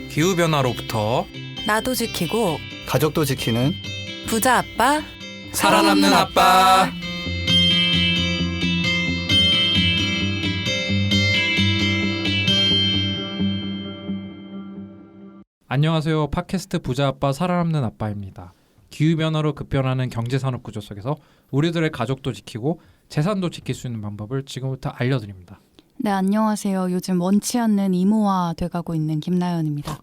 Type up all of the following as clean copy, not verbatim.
기후변화로부터 나도 지키고 가족도 지키는 부자 아빠 살아남는 아빠. 안녕하세요. 팟캐스트 부자 아빠 살아남는 아빠입니다. 기후변화로 급변하는 경제산업 구조 속에서 우리들의 가족도 지키고 재산도 지킬 수 있는 방법을 지금부터 알려드립니다. 네, 안녕하세요. 요즘 원치 않는 이모화 돼가고 있는 김나연입니다.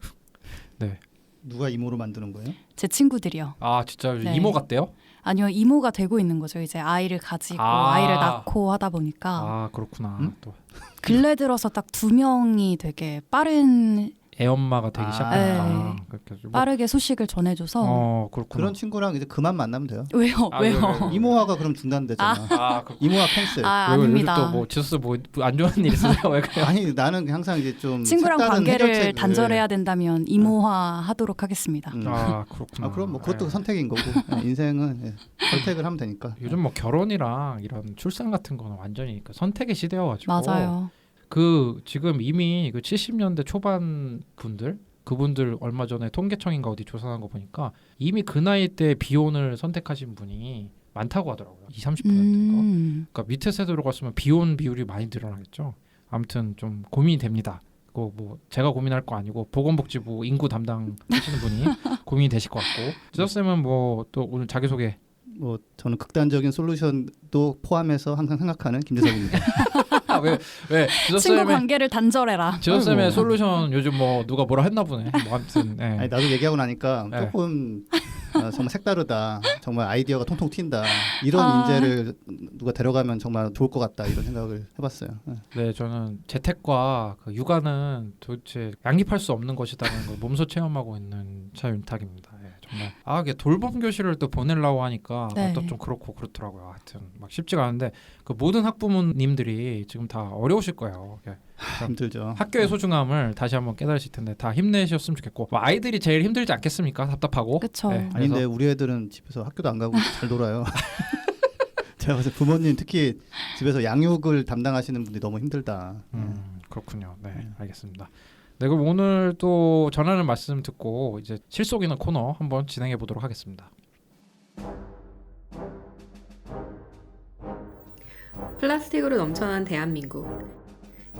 네. 누가 이모로 만드는 거예요? 제 친구들이요. 아 진짜 네. 이모 같대요? 아니요, 이모가 되고 있는 거죠. 이제 아이를 가지고 아이를 낳고 하다 보니까 아 그렇구나. 응? 또 근래 들어서 딱 2명이 되게 애엄마가 되기 시작하니까 그렇게 뭐, 빠르게 소식을 전해줘서 그렇구나. 그런 친구랑 이제 그만 만나면 돼요. 왜요? 아, 왜요? 왜? 이모화가 그럼 중단되잖아. 그렇구나. 이모화 캔슬. 아닙니다. 또뭐 지수스 뭐 안 좋은 일 있으세요? 왜 그래요? 아니 나는 항상 이제 좀 친구랑 색다른 관계를 해결책을. 단절해야 된다면 이모화 하도록 하겠습니다. 아 그렇구나. 그럼 뭐 그것도 예. 선택인 거고 인생은 선택을 하면 되니까. 요즘 뭐 결혼이랑 이런 출산 같은 거는 완전히 그 선택의 시대여가지고 맞아요. 그 지금 이미 그 70년대 초반 그분들 얼마 전에 통계청인가 어디 조사한 거 보니까 이미 그 나이 때 비혼을 선택하신 분이 많다고 하더라고요. 20-30%인가. 그러니까 밑에 세대로 갔으면 비혼 비율이 많이 늘어나겠죠. 아무튼 좀 고민이 됩니다. 그거 뭐 제가 고민할 거 아니고 보건복지부 인구 담당하시는 분이 고민이 되실 것 같고. 지저쌤은 뭐 또 오늘 자기소개. 뭐 저는 극단적인 솔루션도 포함해서 항상 생각하는 김재석입니다. 왜 친구 지저쌤의 관계를 단절해라. 지저쌤의 아이고. 솔루션 요즘 뭐 누가 뭐라 했나 보네. 뭐 아무튼 예. 아니 나도 얘기하고 나니까 네. 조금 정말 색다르다. 정말 아이디어가 통통 튄다. 이런 인재를 누가 데려가면 정말 좋을 것 같다. 이런 생각을 해봤어요. 네, 저는 재택과 그 육아는 도대체 양립할 수 없는 것이라는 걸 몸소 체험하고 있는 차윤탁입니다. 예, 정말 이게 돌봄 교실을 또 보내려고 하니까 네. 또 좀 그렇고 그렇더라고요. 하여튼 막 쉽지가 않은데 그 모든 학부모님들이 지금 다 어려우실 거예요. 예. 힘들죠. 학교의 소중함을 다시 한번 깨달으실 텐데 다 힘내셨으면 좋겠고 뭐 아이들이 제일 힘들지 않겠습니까? 답답하고. 그쵸. 예, 아닌데 그래서 우리 애들은 집에서 학교도 안 가고 잘 놀아요. 제가 봤을 때 부모님 특히 집에서 양육을 담당하시는 분들이 너무 힘들다. 그렇군요. 네, 알겠습니다. 네, 그럼 오늘 또 전하는 말씀 듣고 이제 실속 있는 코너 한번 진행해 보도록 하겠습니다. 플라스틱으로 넘쳐난 대한민국.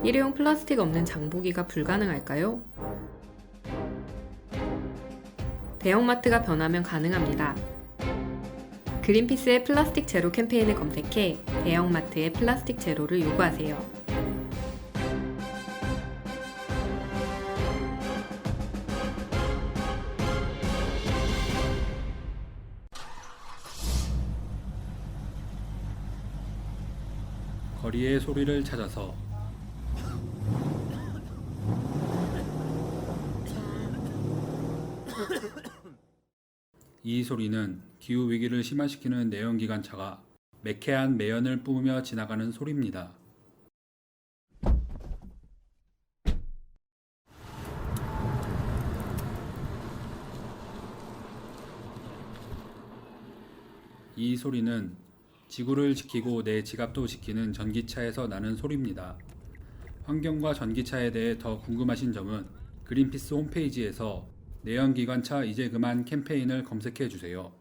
일회용 플라스틱 없는 장보기가 불가능할까요? 대형마트가 변하면 가능합니다. 그린피스의 플라스틱 제로 캠페인을 검색해 대형마트의 플라스틱 제로를 요구하세요. 거리의 소리를 찾아서 이 소리는 기후위기를 심화시키는 내연기관차가 매캐한 매연을 뿜으며 지나가는 소리입니다. 이 소리는 지구를 지키고 내 지갑도 지키는 전기차에서 나는 소리입니다. 환경과 전기차에 대해 더 궁금하신 점은 그린피스 홈페이지에서 내연기관차 이제 그만 캠페인을 검색해 주세요.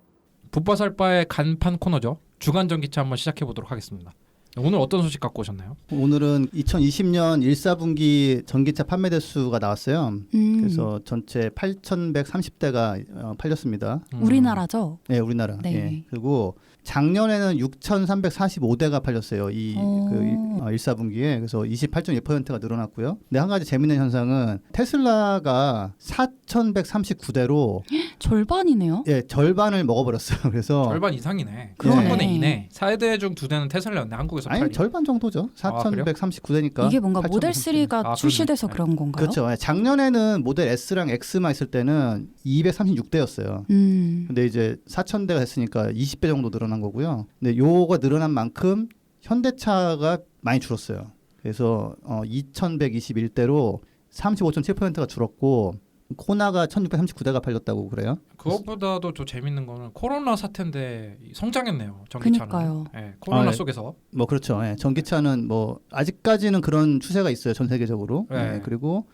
붓바살바의 간판 코너죠. 주간 전기차 한번 시작해 보도록 하겠습니다. 오늘 어떤 소식 갖고 오셨나요? 오늘은 2020년 1사분기 전기차 판매 대수가 나왔어요. 그래서 전체 8,130대가 팔렸습니다. 우리나라죠? 네, 우리나라. 네. 예. 그리고 작년에는 6,345대가 팔렸어요. 이 그 1사분기에. 그래서 28.1%가 늘어났고요. 근데 한 가지 재밌는 현상은 테슬라가 4,139대로 절반이네요. 예, 절반을 먹어버렸어요. 그래서 절반 이상이네. 그러네. 3분의 2네. 4대 중 2대는 테슬라였네. 한국에서 아니 팔린. 절반 정도죠. 4,139대니까. 이게 뭔가 모델 3가 출시돼서 그러네. 그런 건가요? 그렇죠. 예, 작년에는 모델 S랑 X만 있을 때는 236대였어요. 근데 이제 4,000대가 됐으니까 20배 정도 늘어난 거고요. 근데 요거 늘어난 만큼 현대차가 많이 줄었어요. 그래서 2,121대로 35.7%가 줄었고 코나가 1639대가 팔렸다고 그래요. 그것보다도 더 재밌는 거는 코로나 사태인데 성장했네요. 전기차는. 그니까요. 예, 코로나 아, 예. 속에서. 뭐 그렇죠. 예, 전기차는 뭐 아직까지는 그런 추세가 있어요. 전 세계적으로. 네. 예, 그리고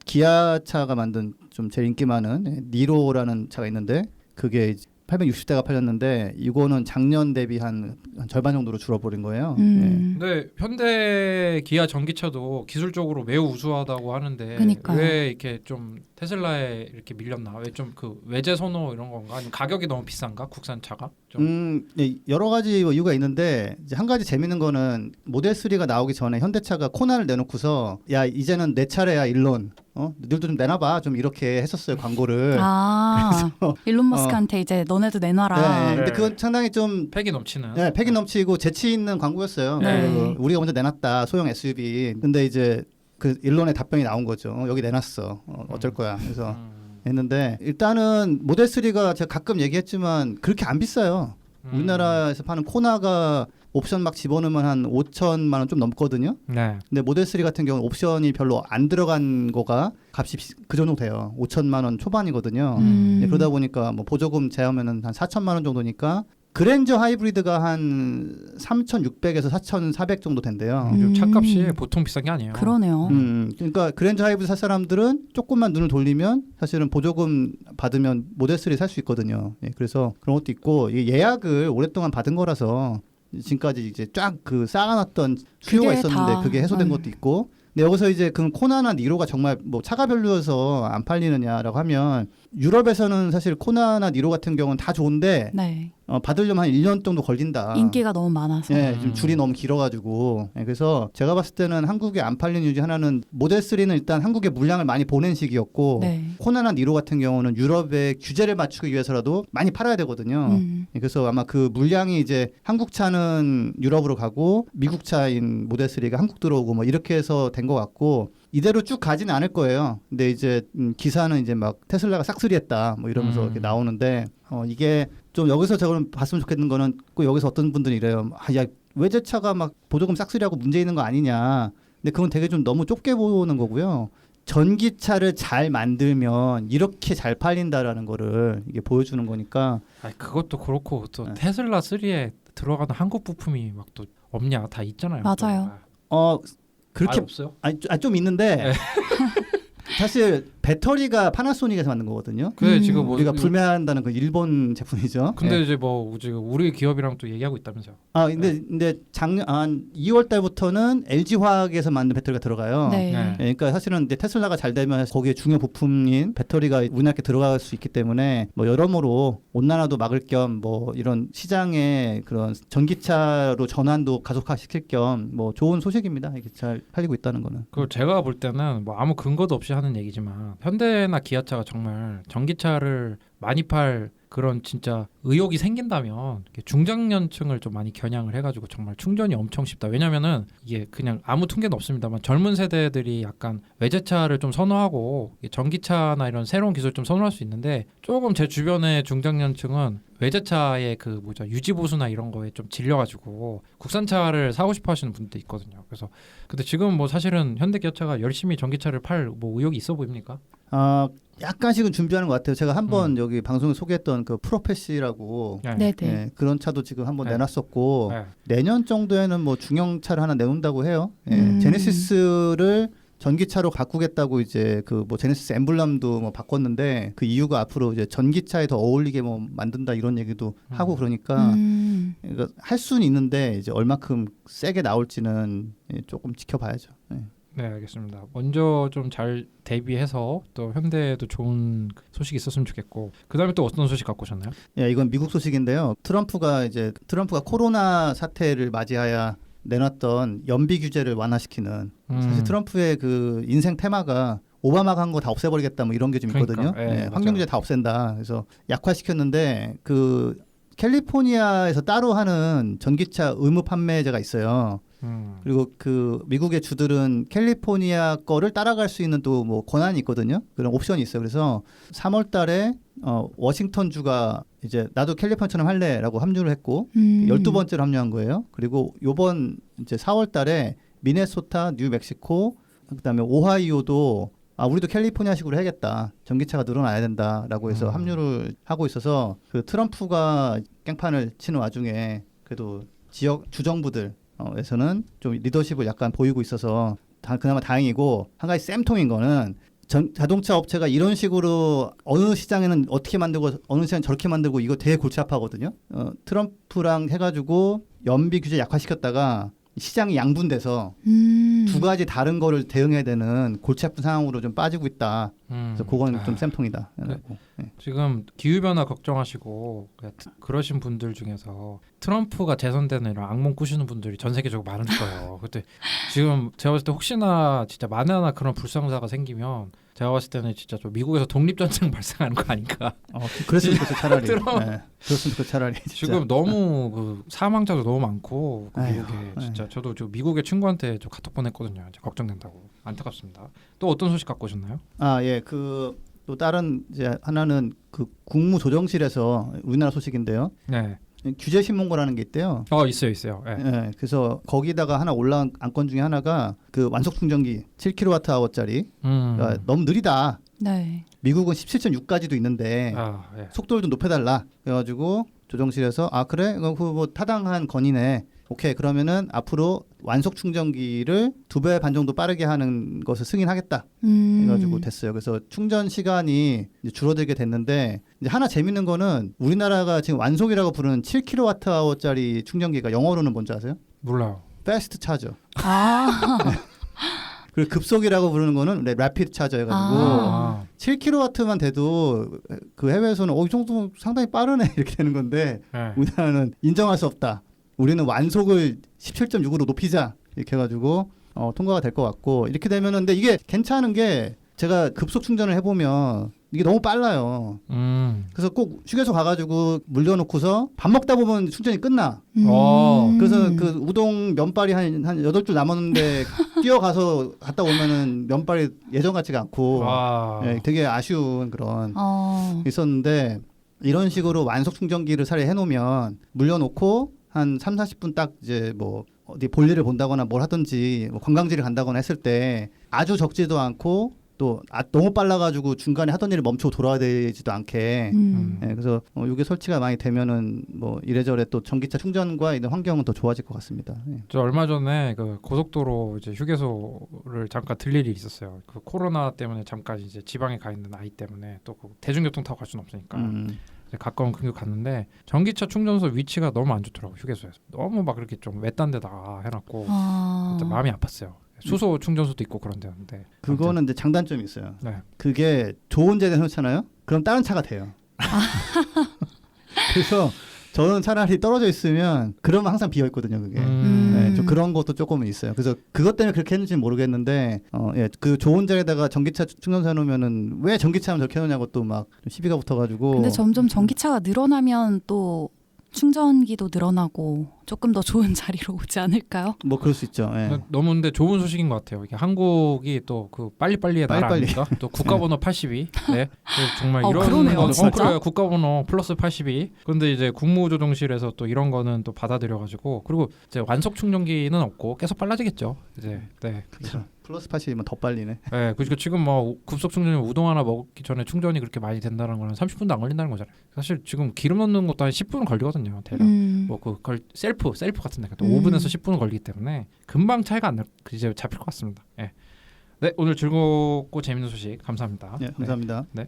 기아차가 만든 좀 제일 인기 많은 니로라는 차가 있는데 그게 860대가 팔렸는데 이거는 작년 대비 한 절반 정도로 줄어버린 거예요. 근데 현대 기아 전기차도 기술적으로 매우 우수하다고 하는데 그니까요. 왜 이렇게 좀 테슬라에 이렇게 밀렸나? 왜 좀 그 외제 선호 이런 건가? 아니면 가격이 너무 비싼가? 국산 차가? 좀. 예, 여러 가지 뭐 이유가 있는데 이제 한 가지 재밌는 거는 모델 3가 나오기 전에 현대차가 코나를 내놓고서 야 이제는 내 차례야 일론. 너희들도 좀 내놔봐 좀 이렇게 했었어요 광고를. 일론 머스크한테 이제 너네도 내놔라. 네, 근데 네. 그건 상당히 좀 패기 넘치는. 네, 패기 넘치고 재치 있는 광고였어요. 네. 그리고 우리가 먼저 내놨다 소형 SUV. 근데 이제 그 일론의 답변이 나온 거죠. 여기 내놨어. 어쩔 거야. 그래서 했는데 일단은 모델 3가 제가 가끔 얘기했지만 그렇게 안 비싸요. 우리나라에서 파는 코나가 옵션 막 집어넣으면 한 5천만 원 좀 넘거든요. 네. 근데 모델 3 같은 경우는 옵션이 별로 안 들어간 거가 값이 그 정도 돼요. 5천만 원 초반이거든요. 네, 그러다 보니까 뭐 보조금 제하면은 한 4천만 원 정도니까 그랜저 하이브리드가 한 3,600에서 4,400 정도 된대요. 요즘 차값이 보통 비싼 게 아니에요. 그러네요. 그러니까 그랜저 하이브리드 살 사람들은 조금만 눈을 돌리면 사실은 보조금 받으면 모델 3 살 수 있거든요. 예, 그래서 그런 것도 있고 이게 예약을 오랫동안 받은 거라서 지금까지 이제 쫙 그 쌓아놨던 수요가 그게 있었는데 다, 그게 해소된 것도 있고. 근데 여기서 이제 그 코나나 니로가 정말 뭐 차가 별로여서 안 팔리느냐라고 하면 유럽에서는 사실 코나나 니로 같은 경우는 다 좋은데 네. 받으려면 한 1년 정도 걸린다. 인기가 너무 많아서. 예, 지금 줄이 너무 길어가지고. 예, 그래서 제가 봤을 때는 한국에 안 팔린 이유 중 하나는 모델 3는 일단 한국에 물량을 많이 보낸 시기였고 네. 코나나 니로 같은 경우는 유럽의 규제를 맞추기 위해서라도 많이 팔아야 되거든요. 예, 그래서 아마 그 물량이 이제 한국 차는 유럽으로 가고 미국 차인 모델 3가 한국 들어오고 뭐 이렇게 해서 된 것 같고 이대로 쭉 가지는 않을 거예요. 근데 이제 기사는 이제 막 테슬라가 싹쓸이했다 뭐 이러면서 이렇게 나오는데 이게 좀 여기서 저는 봤으면 좋겠는 거는 꼭 여기서 어떤 분들이 이래요. 야 외제차가 막 보조금 싹쓸이하고 문제 있는 거 아니냐. 근데 그건 되게 좀 너무 좁게 보는 거고요. 전기차를 잘 만들면 이렇게 잘 팔린다라는 거를 이게 보여주는 거니까. 그것도 그렇고 또 네. 테슬라 3에 들어가는 한국 부품이 막 또 없냐? 다 있잖아요. 맞아요. 그렇게 없어요? 좀 있는데 네. 사실 배터리가 파나소닉에서 만든 거거든요. 그래 지금 뭐 우리가 불매한다는 그 일본 제품이죠. 근데 예. 이제 뭐 지금 우리 기업이랑 또 얘기하고 있다면서요. 근데 작년 한 2월 달부터는 LG 화학에서 만든 배터리가 들어가요. 네. 네. 예, 그러니까 사실은 이제 테슬라가 잘 되면 거기에 중요 부품인 배터리가 우리나라에 들어갈 수 있기 때문에 뭐 여러모로 온난화도 막을 겸 뭐 이런 시장의 그런 전기차로 전환도 가속화시킬 겸 뭐 좋은 소식입니다. 이게 잘 팔리고 있다는 거는. 그 제가 볼 때는 뭐 아무 근거도 없이 하는 얘기지만 현대나 기아차가 정말 전기차를 많이 팔 그런 진짜 의욕이 생긴다면 중장년층을 좀 많이 겨냥을 해가지고 정말 충전이 엄청 쉽다. 왜냐면은 이게 그냥 아무 통계는 없습니다만 젊은 세대들이 약간 외제차를 좀 선호하고 전기차나 이런 새로운 기술 좀 선호할 수 있는데 조금 제 주변의 중장년층은 외제차의 그 유지 보수나 이런 거에 좀 질려가지고 국산차를 사고 싶어하시는 분도 있거든요. 그래서 근데 지금 뭐 사실은 현대기아차가 열심히 전기차를 팔 뭐 의욕이 있어 보입니까? 약간씩은 준비하는 것 같아요. 제가 한번 여기 방송에 소개했던 그 프로페시라고 네네. 예, 그런 차도 지금 한번 네. 내놨었고 네. 내년 정도에는 뭐 중형차를 하나 내놓는다고 해요. 예, 음. 제네시스를 전기차로 바꾸겠다고 이제 그 뭐 제네시스 엠블럼도 뭐 바꿨는데 그 이유가 앞으로 이제 전기차에 더 어울리게 뭐 만든다 이런 얘기도 하고 그러니까 할 수는 있는데 이제 얼마큼 세게 나올지는 조금 지켜봐야죠. 예. 네, 알겠습니다. 먼저 좀 잘 대비해서 또 현대에도 좋은 소식이 있었으면 좋겠고 그다음에 또 어떤 소식 갖고 오셨나요? 예, 이건 미국 소식인데요. 트럼프가 코로나 사태를 맞이하여 내놨던 연비 규제를 완화시키는 사실 트럼프의 그 인생 테마가 오바마가 한 거 다 없애버리겠다 뭐 이런 게 좀 있거든요. 그러니까, 예, 환경 규제 다 없앤다. 그래서 약화시켰는데 그 캘리포니아에서 따로 하는 전기차 의무 판매제가 있어요. 그리고 그 미국의 주들은 캘리포니아 거를 따라갈 수 있는 또 뭐 권한이 있거든요. 그런 옵션이 있어요. 그래서 3월달에 워싱턴 주가 이제 나도 캘리포니아처럼 할래라고 합류를 했고 12번째로 합류한 거예요. 그리고 요번 이제 4월달에 미네소타, 뉴멕시코, 그다음에 오하이오도 우리도 캘리포니아식으로 해야겠다. 전기차가 늘어나야 된다라고 해서 합류를 하고 있어서 그 트럼프가 깽판을 치는 와중에 그래도 지역 주정부들에서는 좀 리더십을 약간 보이고 있어서 그나마 다행이고, 한 가지 쌤통인 거는 자동차 업체가 이런 식으로 어느 시장에는 어떻게 만들고 어느 시장은 저렇게 만들고 이거 되게 골치 아파하거든요. 트럼프랑 해가지고 연비 규제 약화시켰다가 시장이 양분돼서 두 가지 다른 거를 대응해야 되는 골치 아픈 상황으로 좀 빠지고 있다. 그래서 그건 좀 쌤통이다. 네. 지금 기후변화 걱정하시고 그러신 분들 중에서 트럼프가 재선되는 이런 악몽 꾸시는 분들이 전 세계적으로 많을 거예요. 근데 지금 제가 봤을 때 혹시나 진짜 만에 하나 그런 불상사가 생기면 제가 봤을 때는 진짜 좀 미국에서 독립전쟁 발생하는 거 아닌가. 그랬으면 좋겠어 차라리. 네. 그랬으면 좋겠어 차라리. 진짜. 지금 너무 그 사망자도 너무 많고 아이고, 미국에 진짜 저도 저 미국의 친구한테 저 카톡 보냈거든요. 이제 걱정된다고. 안타깝습니다. 또 어떤 소식 갖고 오셨나요? 예, 또 다른 이제 하나는 그 국무조정실에서 우리나라 소식인데요. 네. 규제 신문고라는 게 있대요. 있어요. 네. 네, 그래서 거기다가 하나 올라온 안건 중에 하나가 그 완속 충전기 7kWh짜리 그러니까 너무 느리다. 네. 미국은 17.6까지도 있는데 예. 속도를 좀 높여달라. 그래가지고 조정실에서 그래? 그 뭐 타당한 건의네. 오케이, 그러면은 앞으로 완속 충전기를 2배 반 정도 빠르게 하는 것을 승인하겠다. 해가지고 됐어요. 그래서 충전 시간이 이제 줄어들게 됐는데, 이제 하나 재밌는 거는 우리나라가 지금 완속이라고 부르는 7kWh짜리 충전기가 영어로는 뭔지 아세요? 몰라요. 패스트 차저. 아. 그리고 급속이라고 부르는 거는 래피드 차저 해가지고 7kW만 돼도 그 해외에서는 이 정도 상당히 빠르네 이렇게 되는 건데, 네. 우리나라는 인정할 수 없다. 우리는 완속을 17.6으로 높이자 이렇게 해가지고 통과가 될 것 같고, 이렇게 되면은 근데 이게 괜찮은 게 제가 급속 충전을 해보면 이게 너무 빨라요. 그래서 꼭 휴게소 가가지고 물려놓고서 밥 먹다 보면 충전이 끝나. 그래서 그 우동 면발이 한 8줄 남았는데 뛰어가서 갔다 오면은 면발이 예전 같지가 않고 되게 아쉬운 그런 있었는데, 이런 식으로 완속 충전기를 차라리 해놓으면 물려놓고 한 3-40분 딱 이제 뭐 어디 볼일을 본다거나 뭘 하든지 뭐 관광지를 간다거나 했을 때 아주 적지도 않고 또 너무 빨라가지고 중간에 하던 일을 멈추고 돌아야 되지도 않게. 그래서 이게 설치가 많이 되면은 뭐 이래저래 또 전기차 충전과 이런 환경은 더 좋아질 것 같습니다. 저 얼마 전에 그 고속도로 이제 휴게소를 잠깐 들릴 일이 있었어요. 그 코로나 때문에 잠깐 이제 지방에 가 있는 아이 때문에 또 그 대중교통 타고 갈 수는 없으니까 가까운 근교 갔는데 전기차 충전소 위치가 너무 안 좋더라고. 휴게소에서 너무 막 이렇게 좀 외딴 데다가 해놨고 마음이 아팠어요. 수소 충전소도 있고 그런 데였는데 그거는 이제 장단점이 있어요. 네. 그게 좋은 데에 해놓잖아요. 그럼 다른 차가 돼요. 그래서 저는 차라리 떨어져 있으면 그러면 항상 비어 있거든요. 그게 좀 그런 것도 조금은 있어요. 그래서 그것 때문에 그렇게 했는지는 모르겠는데 그 좋은 자리에다가 전기차 충전소 해놓으면은 왜 전기차만 저렇게 해놓냐고 또 막 시비가 붙어가지고. 근데 점점 전기차가 늘어나면 또 충전기도 늘어나고 조금 더 좋은 자리로 오지 않을까요? 뭐 그럴 수 있죠. 너무 근데 좋은 소식인 것 같아요. 이게 한국이 또 그 빨리빨리의 나라 아닙니까? 또 국가번호 82. 네. 정말 이런 그러네요, 거는 진짜? 그래요. 국가번호 플러스 82. 근데 이제 국무조정실에서 또 이런 거는 또 받아들여가지고, 그리고 이제 완속 충전기는 없고 계속 빨라지겠죠. 이제 그렇죠. 플러스 80이면 더 빨리네. 네, 그러니까 지금 뭐 급속 충전이 우동 하나 먹기 전에 충전이 그렇게 많이 된다는 거는 30분도 안 걸린다는 거잖아요. 사실 지금 기름 넣는 것도 한 10분 걸리거든요. 대략 뭐그 셀프 같은 데 또 5분에서 10분은 걸리기 때문에 금방 차이가 안 날, 이제 잡힐 것 같습니다. 네, 오늘 즐겁고 재밌는 소식 감사합니다. 네, 감사합니다. 네.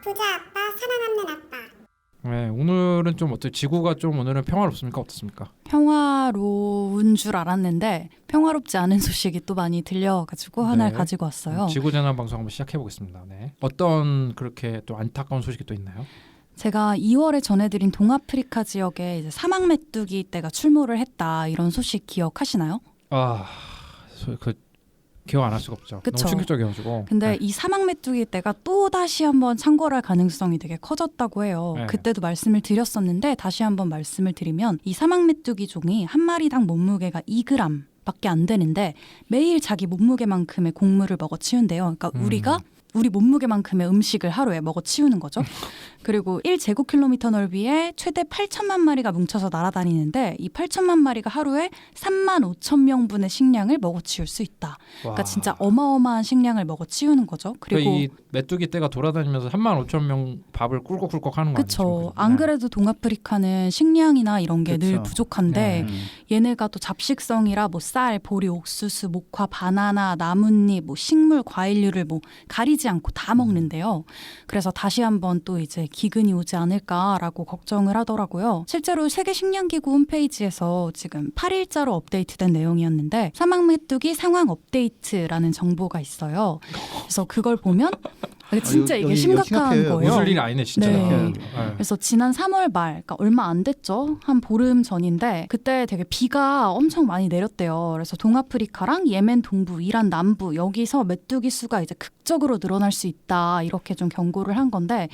부자 아빠, 살아남는 아빠. 네, 오늘은 좀 어때요? 지구가 좀 오늘은 평화롭습니까? 어떻습니까? 평화로운 줄 알았는데 평화롭지 않은 소식이 또 많이 들려가지고 하나를 가지고 왔어요. 지구재난 방송 한번 시작해 보겠습니다. 네. 어떤 그렇게 또 안타까운 소식이 또 있나요? 제가 2월에 전해드린 동아프리카 지역에 이제 사막 메뚜기 떼가 출몰을 했다, 이런 소식 기억하시나요? 그 기억 안 할 수가 없죠. 그쵸? 너무 충격적이어가지고. 근데 이 사막 메뚜기 떼가 또 다시 한번 창궐할 가능성이 되게 커졌다고 해요. 그때도 말씀을 드렸었는데 다시 한번 말씀을 드리면, 이 사막 메뚜기 종이 한 마리당 몸무게가 2g 밖에 안 되는데 매일 자기 몸무게만큼의 곡물을 먹어 치운대요. 그러니까 우리가 우리 몸무게만큼의 음식을 하루에 먹어 치우는 거죠. 그리고 1제곱킬로미터 넓이에 최대 8천만 마리가 뭉쳐서 날아다니는데 이 8천만 마리가 하루에 3만 5천 명분의 식량을 먹어 치울 수 있다. 그러니까 진짜 어마어마한 식량을 먹어 치우는 거죠. 그리고 이 메뚜기 떼가 돌아다니면서 3만 5천 명 밥을 꿀꺽꿀꺽 하는 거 아니죠? 그렇죠. 안 그래도 동아프리카는 식량이나 이런 게 늘 그쵸. 부족한데 얘네가 또 잡식성이라 뭐 쌀, 보리, 옥수수, 목화, 바나나, 나뭇잎, 뭐 식물, 과일류를 뭐 가리지 않고 다 먹는데요. 그래서 다시 한번 또 이제 기근이 오지 않을까라고 걱정을 하더라고요. 실제로 세계식량기구 홈페이지에서 지금 8일자로 업데이트된 내용이었는데 사막 메뚜기 상황 업데이트라는 정보가 있어요. 그래서 그걸 보면 진짜 이게 여기 심각한 심각해요. 거예요. 웃을 일이 아니네 진짜. 네. 네. 그래서 지난 3월 말, 그러니까 얼마 안 됐죠. 한 보름 전인데 그때 되게 비가 엄청 많이 내렸대요. 그래서 동아프리카랑 예멘 동부, 이란 남부 여기서 메뚜기 수가 이제 극적으로 늘어날 수 있다. 이렇게 좀 경고를 한 건데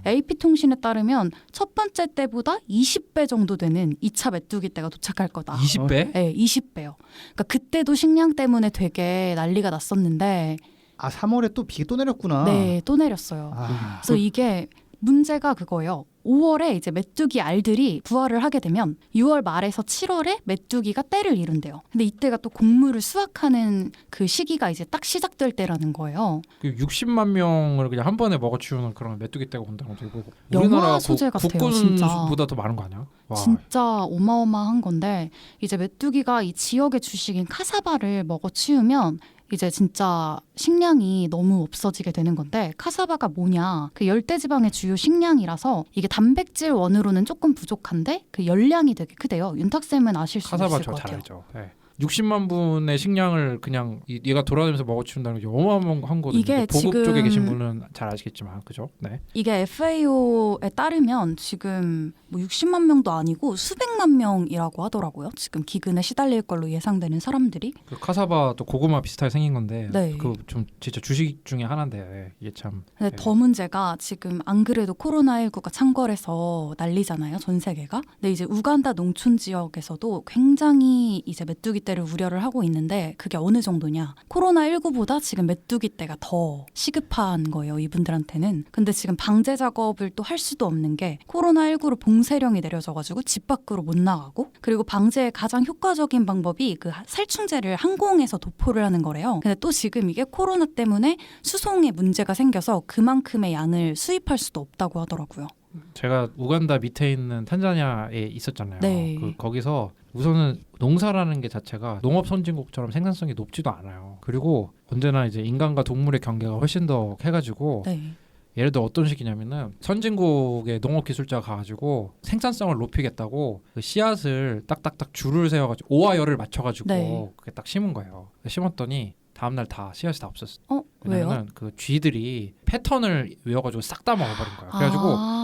AP통신에 따르면 첫 번째 때보다 20배 정도 되는 2차 메뚜기 때가 도착할 거다. 20배? 네, 20배요. 그러니까 그때도 식량 때문에 되게 난리가 났었는데 3월에 또 비 또 내렸구나. 네, 또 내렸어요. 그래서 이게 문제가 그거예요. 5월에 이제 메뚜기 알들이 부화를 하게 되면 6월 말에서 7월에 메뚜기가 때를 이룬대요. 근데 이때가 또 곡물을 수확하는 그 시기가 이제 딱 시작될 때라는 거예요. 60만 명을 그냥 한 번에 먹어치우는 그런 메뚜기 떼가 온다는 것도 이거 영화 우리나라 소재 같아요, 국군보다 더 많은 거 아니야? 와. 진짜 어마어마한 건데 이제 메뚜기가 이 지역의 주식인 카사바를 먹어치우면 이제 진짜 식량이 너무 없어지게 되는 건데 카사바가 뭐냐? 그 열대지방의 주요 식량이라서 이게 단백질 원으로는 조금 부족한데 그 열량이 되게 크대요. 윤탁쌤은 아실 수 있을 카사바 것 저 잘 같아요. 알죠. 네. 60만 분의 식량을 그냥 얘가 돌아다니면서 먹어치운다는 게 어마어마한 거거든요. 이게 보급 지금 쪽에 계신 분은 잘 아시겠지만 그죠? 네. 이게 FAO에 따르면 지금 뭐 60만 명도 아니고 수백만 명이라고 하더라고요. 지금 기근에 시달릴 걸로 예상되는 사람들이. 그 카사바도 고구마 비슷하게 생긴 건데 네. 그 좀 진짜 주식 중에 하나인데 이게 참. 근데 더 문제가 지금 안 그래도 코로나19가 창궐해서 난리잖아요. 전 세계가. 근데 이제 우간다 농촌 지역에서도 굉장히 이제 메뚜기 떼를 우려를 하고 있는데 그게 어느 정도냐. 코로나19보다 지금 메뚜기 떼가 더 시급한 거예요. 이분들한테는. 근데 지금 방제 작업을 또 할 수도 없는 게 코로나19로 봉쇄령이 내려져가지고 집 밖으로 못 나가고 그리고 방제의 가장 효과적인 방법이 그 살충제를 항공에서 도포를 하는 거래요. 근데 또 지금 이게 코로나 때문에 수송에 문제가 생겨서 그만큼의 양을 수입할 수도 없다고 하더라고요. 제가 우간다 밑에 있는 탄자니아에 있었잖아요. 네. 거기서 우선은 농사라는 게 자체가 농업 선진국처럼 생산성이 높지도 않아요. 그리고 언제나 이제 인간과 동물의 경계가 훨씬 더 해가지고 네. 예를 들어 어떤 식이냐면은 선진국의 농업 기술자가 가가지고 생산성을 높이겠다고 그 씨앗을 딱딱딱 줄을 세워가지고 오와열을 맞춰가지고 네. 그게 딱 심은 거예요. 심었더니 다음날 다 씨앗이 다 없었어. 왜요? 왜냐면 그 쥐들이 패턴을 외워가지고 싹 다 먹어버린 거야. 그래가지고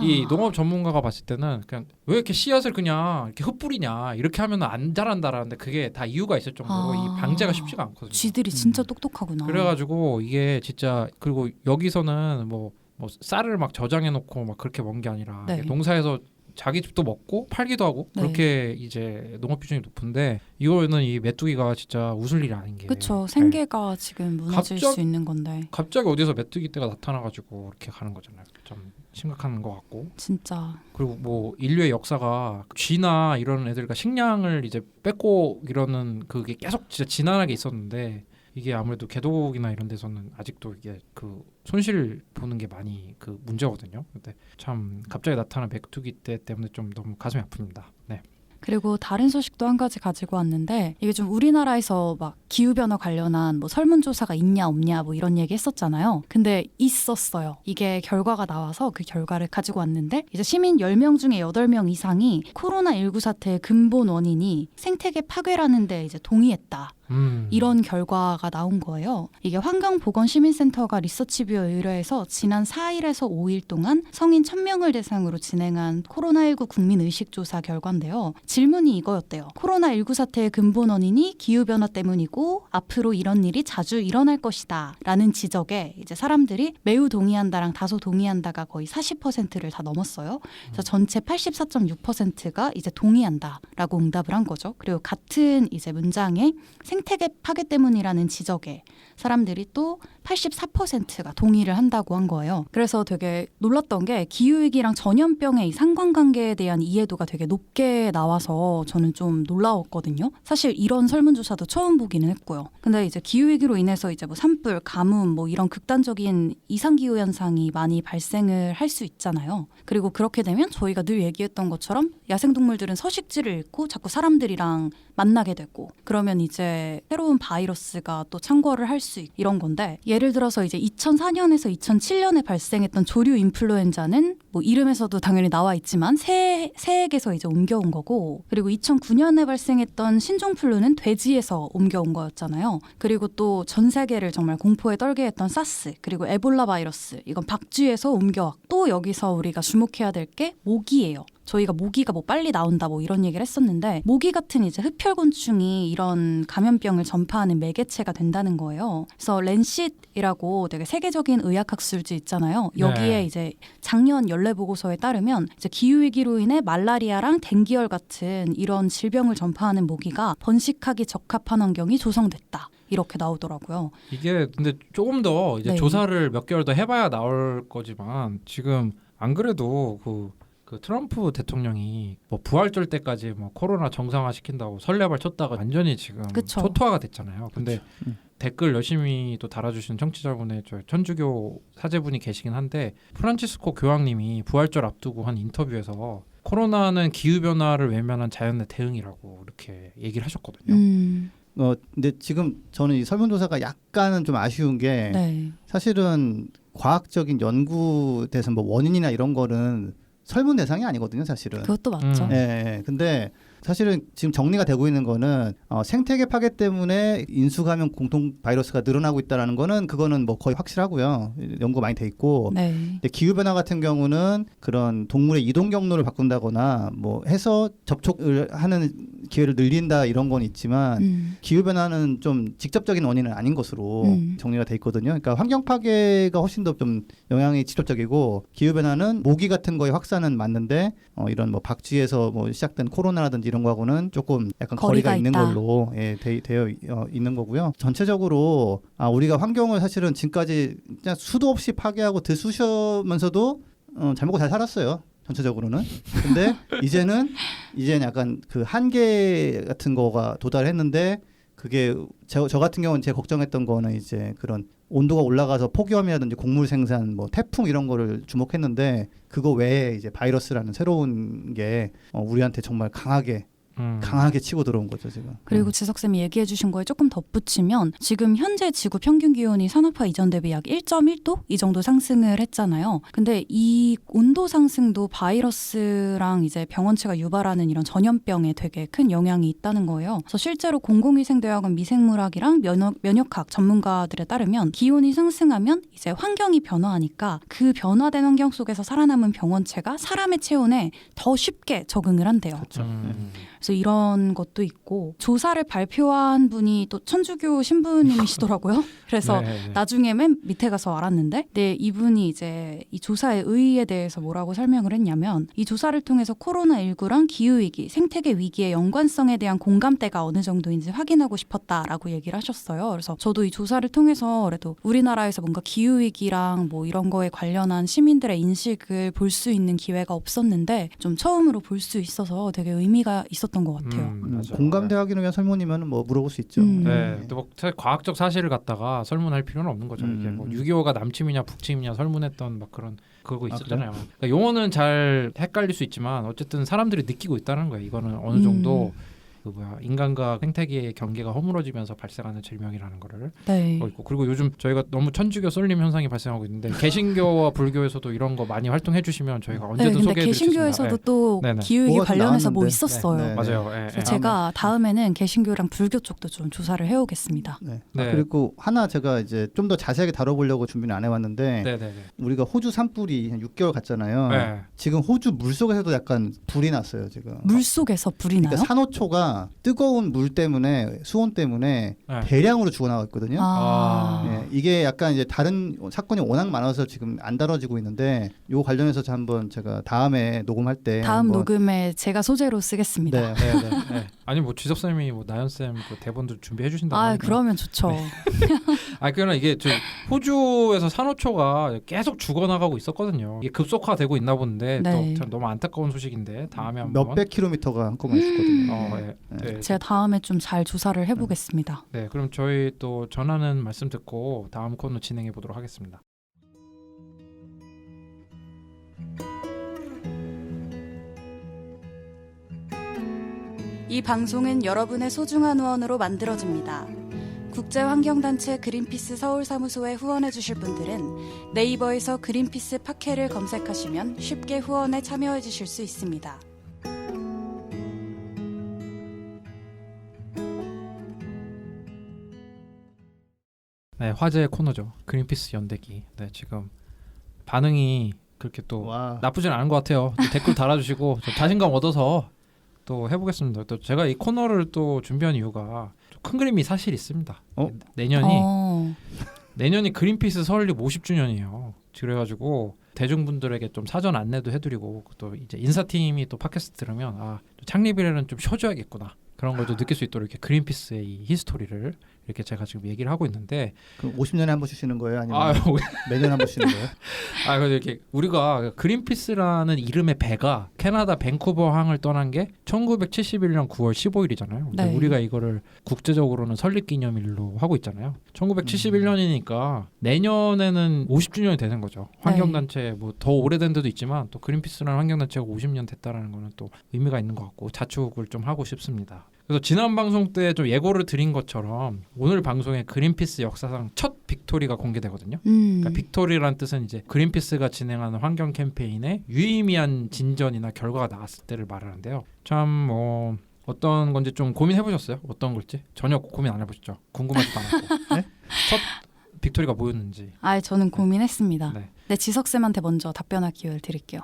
이 농업 전문가가 봤을 때는 그냥 왜 이렇게 씨앗을 그냥 이렇게 흩뿌리냐 이렇게 하면 안 자란다라는데 그게 다 이유가 있을 정도로 이 방제가 쉽지가 않거든요. 쥐들이 진짜 똑똑하구나. 그래가지고 이게 진짜 그리고 여기서는 뭐 쌀을 막 저장해 놓고 막 그렇게 먹는 게 아니라 네. 농사에서 자기 집도 먹고 팔기도 하고 네. 그렇게 이제 농업 비중이 높은데 이거는 이 메뚜기가 진짜 웃을 일이 아닌 게 그렇죠. 생계가 지금 무너질 수 있는 건데. 갑자기 어디서 메뚜기 떼가 나타나가지고 이렇게 가는 거잖아요. 좀 심각한 것 같고. 진짜. 그리고 뭐 인류의 역사가 쥐나 이런 애들과 식량을 이제 뺏고 이러는 그게 계속 진짜 지난하게 있었는데 이게 아무래도 개독이나 이런 데서는 아직도 이게 그 손실 보는 게 많이 그 문제거든요. 근데 참 갑자기 나타난 메뚜기 떼 때문에 좀 너무 가슴이 아픕니다. 네. 그리고 다른 소식도 한 가지 가지고 왔는데 이게 좀 우리나라에서 막 기후변화 관련한 뭐 설문조사가 있냐 없냐 뭐 이런 얘기 했었잖아요. 근데 있었어요. 이게 결과가 나와서 그 결과를 가지고 왔는데 이제 시민 10명 중에 8명 이상이 코로나19 사태의 근본 원인이 생태계 파괴라는 데 이제 동의했다. 이런 결과가 나온 거예요. 이게 환경보건시민센터가 리서치뷰에 의뢰해서 지난 4일에서 5일 동안 성인 1000명을 대상으로 진행한 코로나19 국민의식조사 결과인데요. 질문이 이거였대요. 코로나19 사태의 근본 원인이 기후변화 때문이고 앞으로 이런 일이 자주 일어날 것이다 라는 지적에 이제 사람들이 매우 동의한다랑 다소 동의한다가 거의 40%를 다 넘었어요. 그래서 전체 84.6%가 이제 동의한다라고 응답을 한 거죠. 그리고 같은 이제 문장에 생태계 파괴 때문이라는 지적에 사람들이 또 84%가 동의를 한다고 한 거예요. 그래서 되게 놀랐던 게 기후위기랑 전염병의 이 상관관계에 대한 이해도가 되게 높게 나와서 저는 좀 놀라웠거든요. 사실 이런 설문조사도 처음 보기는 했고요. 근데 이제 기후위기로 인해서 이제 뭐 산불, 가뭄 뭐 이런 극단적인 이상기후 현상이 많이 발생을 할 수 있잖아요. 그리고 그렇게 되면 저희가 늘 얘기했던 것처럼 야생동물들은 서식지를 잃고 자꾸 사람들이랑 만나게 되고 그러면 이제 새로운 바이러스가 또 창궐을 할 수 이런 건데 예를 들어서 이제 2004년에서 2007년에 발생했던 조류 인플루엔자는 뭐 이름에서도 당연히 나와 있지만 새에게서 이제 옮겨온 거고 그리고 2009년에 발생했던 신종플루는 돼지에서 옮겨온 거였잖아요. 그리고 또 전 세계를 정말 공포에 떨게 했던 사스 그리고 에볼라 바이러스 이건 박쥐에서 옮겨왔고 또 여기서 우리가 주목해야 될 게 모기예요. 저희가 모기가 뭐 빨리 나온다 뭐 이런 얘기를 했었는데 모기 같은 이제 흡혈곤충이 이런 감염병을 전파하는 매개체가 된다는 거예요. 그래서 랜싯이라고 되게 세계적인 의학학술지 있잖아요. 여기에 네. 이제 작년 연례 보고서에 따르면 이제 기후위기로 인해 말라리아랑 댕기열 같은 이런 질병을 전파하는 모기가 번식하기 적합한 환경이 조성됐다. 이렇게 나오더라고요. 이게 근데 조금 더 이제 네. 조사를 몇 개월 더 해봐야 나올 거지만 지금 안 그래도 그 트럼프 대통령이 뭐 부활절 때까지 뭐 코로나 정상화 시킨다고 설레발 쳤다가 완전히 지금 그쵸. 초토화가 됐잖아요. 근데 그쵸. 댓글 열심히 또 달아주시는 청취자분의 저 천주교 사제분이 계시긴 한데 프란치스코 교황님이 부활절 앞두고 한 인터뷰에서 코로나는 기후변화를 외면한 자연의 대응이라고 이렇게 얘기를 하셨거든요. 근데 지금 저는 이 설문조사가 약간은 좀 아쉬운 게 네. 사실은 과학적인 연구 대해서 뭐 원인이나 이런 거는 설문 대상이 아니거든요, 사실은. 그것도 맞죠. 예, 예. 근데 사실은 지금 정리가 되고 있는 거는 생태계 파괴 때문에 인수감염 공통 바이러스가 늘어나고 있다라는 거는 그거는 뭐 거의 확실하고요. 연구 많이 돼 있고. 네. 근데 기후 변화 같은 경우는 그런 동물의 이동 경로를 바꾼다거나 뭐 해서 접촉을 하는 기회를 늘린다 이런 건 있지만 기후 변화는 좀 직접적인 원인은 아닌 것으로 정리가 돼 있거든요. 그러니까 환경 파괴가 훨씬 더 좀 영향이 직접적이고 기후 변화는 모기 같은 거의 확산은 맞는데 이런 뭐 박쥐에서 뭐 시작된 코로나라든지 이런 거하고는 조금 약간 거리가 있는 있다. 걸로 되어 있는 거고요. 전체적으로 우리가 환경을 사실은 지금까지 그냥 수도 없이 파괴하고 들쑤셔면서도 잘 먹고 잘 살았어요. 전체적으로는. 근데 이제는 약간 그 한계 같은 거가 도달했는데 그게 저 같은 경우는 제가 걱정했던 거는 이제 그런 온도가 올라가서 폭염이라든지 곡물 생산, 뭐 태풍 이런 거를 주목했는데 그거 외에 이제 바이러스라는 새로운 게 우리한테 정말 강하게 치고 들어온 거죠 지금. 그리고 지석쌤이 얘기해 주신 거에 조금 덧붙이면 지금 현재 지구 평균 기온이 산업화 이전 대비 약 1.1도 이 정도 상승을 했잖아요. 근데 이 온도 상승도 바이러스랑 이제 병원체가 유발하는 이런 전염병에 되게 큰 영향이 있다는 거예요. 그래서 실제로 공공위생대학원 미생물학이랑 면역학 전문가들에 따르면 기온이 상승하면 이제 환경이 변화하니까 그 변화된 환경 속에서 살아남은 병원체가 사람의 체온에 더 쉽게 적응을 한대요. 그렇죠. 그래서 이런 것도 있고 조사를 발표한 분이 또 천주교 신부님이시더라고요. 그래서 네. 나중에 맨 밑에 가서 알았는데 네, 이분이 이제 이 조사의 의의에 대해서 뭐라고 설명을 했냐면 이 조사를 통해서 코로나19랑 기후위기, 생태계 위기의 연관성에 대한 공감대가 어느 정도인지 확인하고 싶었다라고 얘기를 하셨어요. 그래서 저도 이 조사를 통해서 그래도 우리나라에서 뭔가 기후위기랑 뭐 이런 거에 관련한 시민들의 인식을 볼 수 있는 기회가 없었는데 좀 처음으로 볼 수 있어서 되게 의미가 있었던 것 같아요. 맞아요. 공감대하기는 위한 설문이면 뭐 물어볼 수 있죠. 네, 또 뭐 과학적 사실을 갖다가 설문할 필요는 없는 거죠. 이게 뭐 6.25가 남침이냐 북침이냐 설문했던 막 그거 있었잖아요. 그러니까 용어는 잘 헷갈릴 수 있지만 어쨌든 사람들이 느끼고 있다는 거예요. 이거는 어느 정도 인간과 생태계의 경계가 허물어지면서 발생하는 질병이라는 거를 네. 있고 그리고 요즘 저희가 너무 천주교 쏠림 현상이 발생하고 있는데 개신교와 불교에서도 이런 거 많이 활동해 주시면 저희가 언제든 근데 소개해 드릴 수 있습니다. 개신교에서도 또 네네. 기후위기 뭐가 좀 관련해서 뭐 나왔는데. 있었어요. 네, 네. 맞아요. 그래서 제가 다음에는 개신교랑 불교 쪽도 좀 조사를 해오겠습니다. 네. 네. 그리고 하나 제가 이제 좀 더 자세하게 다뤄보려고 준비는 안 해왔는데 네네네. 우리가 호주 산불이 한 6개월 갔잖아요. 네. 지금 호주 물 속에서도 약간 불이 났어요 지금. 물 속에서 불이 나요? 그러니까 산호초가 이유가 뜨거운 물 때문에 수온 때문에 네. 대량으로 죽어나갔거든요. 아. 이게 약간 이제 다른 사건이 워낙 많아서 지금 안 다뤄지고 있는데 요 관련해서 한번 제가 다음에 녹음할 때 다음 한번 녹음에 제가 소재로 쓰겠습니다. 네. 네. 아니 뭐 지석 쌤이 뭐 나연 쌤 그 대본도 준비해 주신다고. 아, 그러면 좋죠. 아, 그러나 이게 저 호주에서 산호초가 계속 죽어나가고 있었거든요. 이게 급속화되고 있나 본데 네. 또 참 너무 안타까운 소식인데 다음에 한번 몇백 킬로미터가 한꺼번에 죽거든요. 네. 네. 제가 다음에 좀 잘 조사를 해보겠습니다. 네, 그럼 저희 또 전하는 말씀 듣고 다음 코너 진행해 보도록 하겠습니다. 이 방송은 여러분의 소중한 후원으로 만들어집니다. 국제환경단체 그린피스 서울사무소에 후원해주실 분들은 네이버에서 그린피스 팟캐를 검색하시면 쉽게 후원에 참여해주실 수 있습니다. 네, 화제의 코너죠. 그린피스 연대기. 네, 지금 반응이 그렇게 또 와. 나쁘진 않은 것 같아요. 또 댓글 달아주시고 좀 자신감 얻어서 또 해보겠습니다. 또 제가 이 코너를 또 준비한 이유가 좀 큰 그림이 사실 있습니다. 내년이 그린피스 설립 50주년이에요. 그래가지고 대중분들에게 좀 사전 안내도 해드리고 또 이제 인사팀이 또 팟캐스트 들으면 아, 창립일에는 좀 쉬어줘야겠구나. 그런 걸 좀 느낄 수 있도록 이렇게 그린피스의 이 히스토리를 이렇게 제가 지금 얘기를 하고 있는데 그럼 50년에 한 번씩 쉬는 거예요? 아니면 아, 매년 한 번씩 쉬는 거예요? 아, 그래서 이렇게 우리가 그린피스라는 이름의 배가 캐나다 밴쿠버 항을 떠난 게 1971년 9월 15일이잖아요. 네. 우리가 이거를 국제적으로는 설립기념일로 하고 있잖아요. 1971년이니까 내년에는 50주년이 되는 거죠. 환경단체 뭐 더 오래된 데도 있지만 또 그린피스라는 환경단체가 50년 됐다라는 거는 또 의미가 있는 것 같고 자축을 좀 하고 싶습니다. 그래서 지난 방송 때 좀 예고를 드린 것처럼 오늘 방송에 그린피스 역사상 첫 빅토리가 공개되거든요. 그러니까 빅토리라는 뜻은 이제 그린피스가 진행하는 환경 캠페인에 유의미한 진전이나 결과가 나왔을 때를 말하는데요. 참 뭐 어떤 건지 좀 고민해 보셨어요? 어떤 걸지? 전혀 고민 안 해보셨죠? 궁금하지도 않았고. 네? 첫 빅토리가 뭐였는지. 아, 저는 고민했습니다. 네. 네, 지석쌤한테 먼저 답변할 기회를 드릴게요.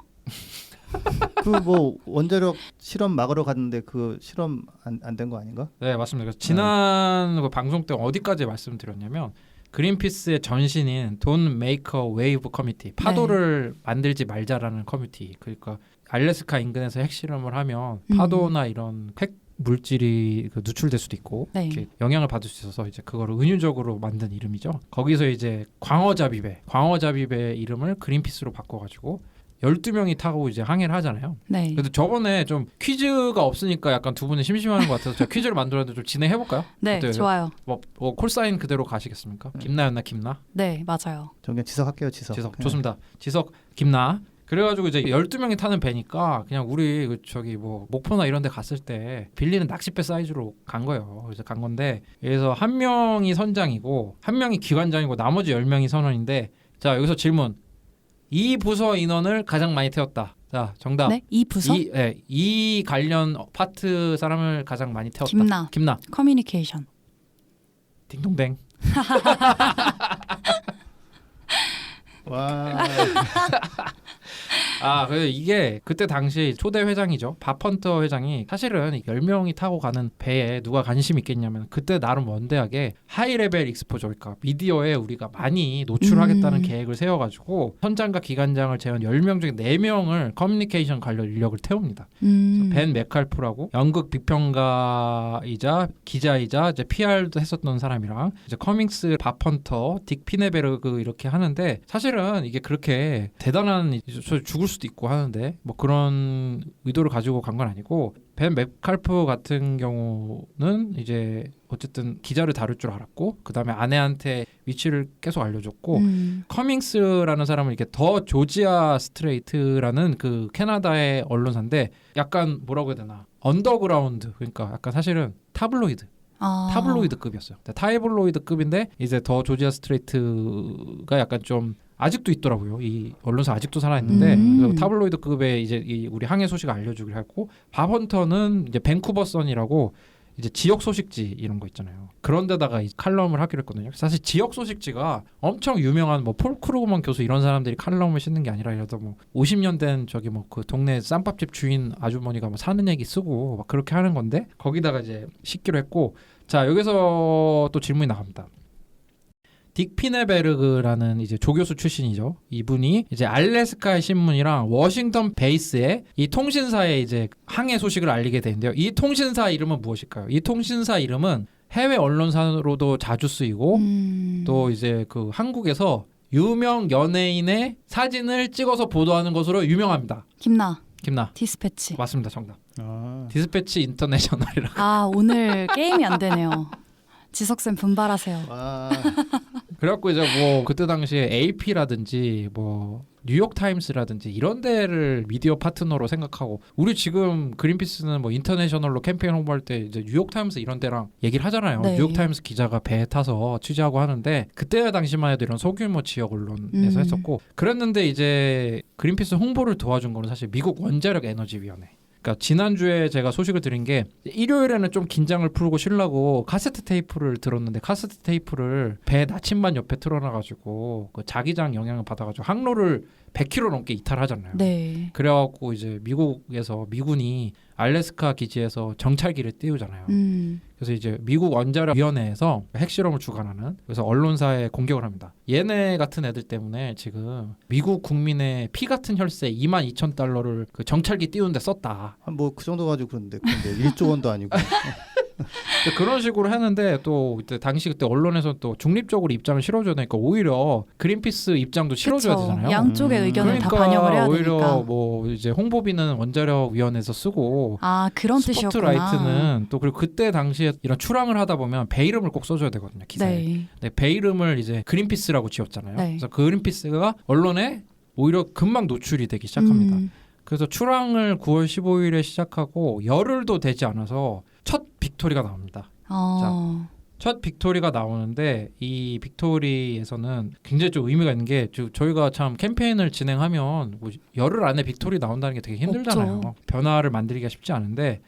그 뭐 원자력 실험 막으러 갔는데 그 실험 안 된 거 아닌가? 네, 맞습니다. 그래서 지난 그 방송 때 어디까지 말씀드렸냐면 그린피스의 전신인 Don't Make a Wave 커뮤니티, 파도를 만들지 말자라는 커뮤니티. 그러니까 알래스카 인근에서 핵실험을 하면 파도나 이런 핵 물질이 누출될 수도 있고 이렇게 영향을 받을 수 있어서 이제 그거를 은유적으로 만든 이름이죠. 거기서 이제 광어잡이배 이름을 그린피스로 바꿔가지고 12명이 타고 이제 항해를 하잖아요. 네. 그래도 저번에 좀 퀴즈가 없으니까 약간 두 분이 심심해하는 것 같아서 제가 퀴즈를 만들었는데 좀 진행해볼까요? 네, 어때요? 좋아요. 뭐 콜사인 그대로 가시겠습니까? 김나였나 김나? 네, 맞아요. 저 그냥 지석 할게요. 지석. 좋습니다. 지석 김나. 그래가지고 이제 12명이 타는 배니까 그냥 우리 저기 뭐 목포나 이런 데 갔을 때 빌리는 낚싯배 사이즈로 간 거예요. 그래서 간 건데 여기서 한 명이 선장이고 한 명이 기관장이고 나머지 10명이 선원인데 자, 여기서 질문. 이 부서 인원을 가장 많이 태웠다. 자, 정답. 네? 이 부서? 이 관련 파트 사람을 가장 많이 태웠다. 김나. 커뮤니케이션. 딩동댕. 와. 아, 그래서 이게 그때 당시 초대 회장이죠. 밥헌터 회장이 사실은 10명이 타고 가는 배에 누가 관심 있겠냐면 그때 나름 원대하게 하이레벨 익스포저, 그러니까 미디어에 우리가 많이 노출하겠다는 계획을 세워가지고 선장과 기관장을 제한 10명 중에 4명을 커뮤니케이션 관련 인력을 태웁니다. 벤 맥칼프라고 연극 비평가이자 기자이자 이제 PR도 했었던 사람이랑 이제 커밍스, 밥헌터, 딕 피네베르그 이렇게 하는데 사실은 이게 그렇게 대단한 죽을 수도 있고 하는데 뭐 그런 의도를 가지고 간 건 아니고 벤 맥칼프 같은 경우는 이제 어쨌든 기자를 다룰 줄 알았고 그 다음에 아내한테 위치를 계속 알려줬고 커밍스라는 사람은 이렇게 더 조지아 스트레이트라는 그 캐나다의 언론사인데 약간 뭐라고 해야 되나 언더그라운드, 그러니까 약간 사실은 타블로이드급이었어요. 타블로이드급인데 이제 더 조지아 스트레이트가 약간 좀 아직도 있더라고요. 이 언론사 아직도 살아있는데 그래서 타블로이드급의 이제 우리 항해 소식을 알려주기로 했고 밥헌터는 이제 밴쿠버 선이라고 이제 지역 소식지 이런 거 있잖아요. 그런 데다가 이 칼럼을 하기로 했거든요. 사실 지역 소식지가 엄청 유명한 뭐 폴 크루그먼 교수 이런 사람들이 칼럼을 싣는 게 아니라 이러다 뭐 50년 된 저기 뭐 그 동네 쌈밥집 주인 아주머니가 뭐 사는 얘기 쓰고 막 그렇게 하는 건데 거기다가 이제 싣기로 했고 자 여기서 또 질문이 나갑니다. 딕 피네베르그라는 이제 조교수 출신이죠. 이분이 이제 알래스카의 신문이랑 워싱턴 베이스의 이 통신사의 이제 항해 소식을 알리게 되는데요. 이 통신사 이름은 무엇일까요? 이 통신사 이름은 해외 언론사로도 자주 쓰이고 또 이제 그 한국에서 유명 연예인의 사진을 찍어서 보도하는 것으로 유명합니다. 김나. 디스패치. 맞습니다. 정답. 아. 디스패치 인터내셔널이라. 아 오늘 게임이 안 되네요. 지석쌤 분발하세요. 아. 그래갖고 이제 뭐 그때 당시에 AP라든지 뭐 뉴욕 타임스라든지 이런 데를 미디어 파트너로 생각하고 우리 지금 그린피스는 뭐 인터내셔널로 캠페인 홍보할 때 이제 뉴욕 타임스 이런 데랑 얘기를 하잖아요. 네. 뉴욕 타임스 기자가 배에 타서 취재하고 하는데 그때 당시만 해도 이런 소규모 지역 언론에서 했었고 그랬는데 이제 그린피스 홍보를 도와준 거는 사실 미국 원자력 에너지 위원회. 그러니까 지난주에 제가 소식을 드린 게 일요일에는 좀 긴장을 풀고 쉬려고 카세트 테이프를 들었는데 카세트 테이프를 배 나침반 옆에 틀어놔가지고 그 자기장 영향을 받아가지고 항로를 100km 넘게 이탈하잖아요. 네. 그래갖고 이제 미국에서 미군이 알래스카 기지에서 정찰기를 띄우잖아요. 그래서 이제 미국 원자력위원회에서 핵실험을 주관하는 그래서 언론사에 공격을 합니다. 얘네 같은 애들 때문에 지금 미국 국민의 피 같은 혈세 22,000달러를 그 정찰기 띄우는데 썼다. 뭐 그 정도 가지고 그런데 1조 원도 아니고. 그런 식으로 했는데 또 그때 당시 그때 언론에서 또 중립적으로 입장을 실어줘야 되니까 오히려 그린피스 입장도 실어줘야 그쵸. 되잖아요. 양쪽의 의견을 그러니까 다 반영을 해야 오히려 되니까. 뭐 이제 홍보비는 원자력위원회에서 쓰고 아 그런 뜻이었구나. 스포트라이트는 또 그리고 그때 당시에 이런 출항을 하다 보면 배 이름을 꼭 써줘야 되거든요 기사에. 네. 네, 배 이름을 이제 그린피스라고 지었잖아요. 네. 그래서 그린피스가 언론에 오히려 금방 노출이 되기 시작합니다. 그래서 출항을 9월 15일에 시작하고 열흘도 되지 않아서 첫 빅토리가 나옵니다. 첫 빅토리가 나오는데 이 빅토리에서는 굉장히 좀 의미가 있는 게 저희가 참 캠페인을 진행하면 뭐 열흘 안에 빅토리 나온다는 게 되게 힘들잖아요. 없죠. 변화를 만들기가 쉽지 않은데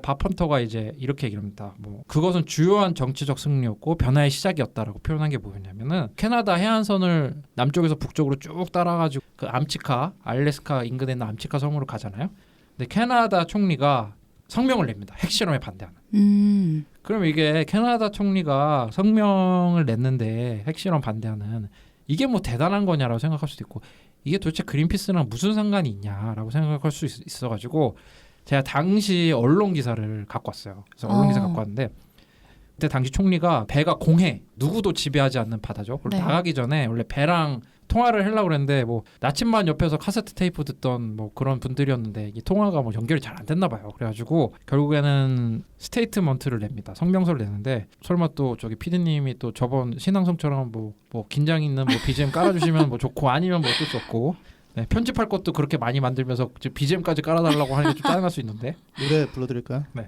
밥헌터가 이제 이렇게 얘기합니다. 뭐 그것은 주요한 정치적 승리였고 변화의 시작이었다라고 표현한 게 뭐였냐면은 캐나다 해안선을 남쪽에서 북쪽으로 쭉 따라가지고 그 암치카 알래스카 인근에 있는 암치카 섬으로 가잖아요. 근데 캐나다 총리가 성명을 냅니다. 핵실험에 반대하는. 그럼 이게 캐나다 총리가 성명을 냈는데 핵실험 반대하는 이게 뭐 대단한 거냐라고 생각할 수도 있고 이게 도대체 그린피스랑 무슨 상관이 있냐라고 생각할 수 있어가지고 제가 당시 언론 기사를 갖고 왔어요. 그래서 언론 기사 갖고 왔는데 그때 당시 총리가 배가 공해 누구도 지배하지 않는 바다죠. 네. 나가기 전에 원래 배랑 통화를 하려고 그랬는데 뭐 나침반 옆에서 카세트 테이프 듣던 뭐 그런 분들이었는데 이 통화가 뭐 연결이 잘 안 됐나 봐요. 그래가지고 결국에는 스테이트먼트를 냅니다. 성명서를 내는데 설마 또 저기 PD님이 또 저번 신앙송처럼 뭐 긴장 있는 뭐 BGM 깔아주시면 뭐 좋고 아니면 뭐 어쩔 수 없고 네, 편집할 것도 그렇게 많이 만들면서 BGM까지 깔아달라고 하는 게 좀 짜증날 수 있는데 노래 불러드릴까요? 네.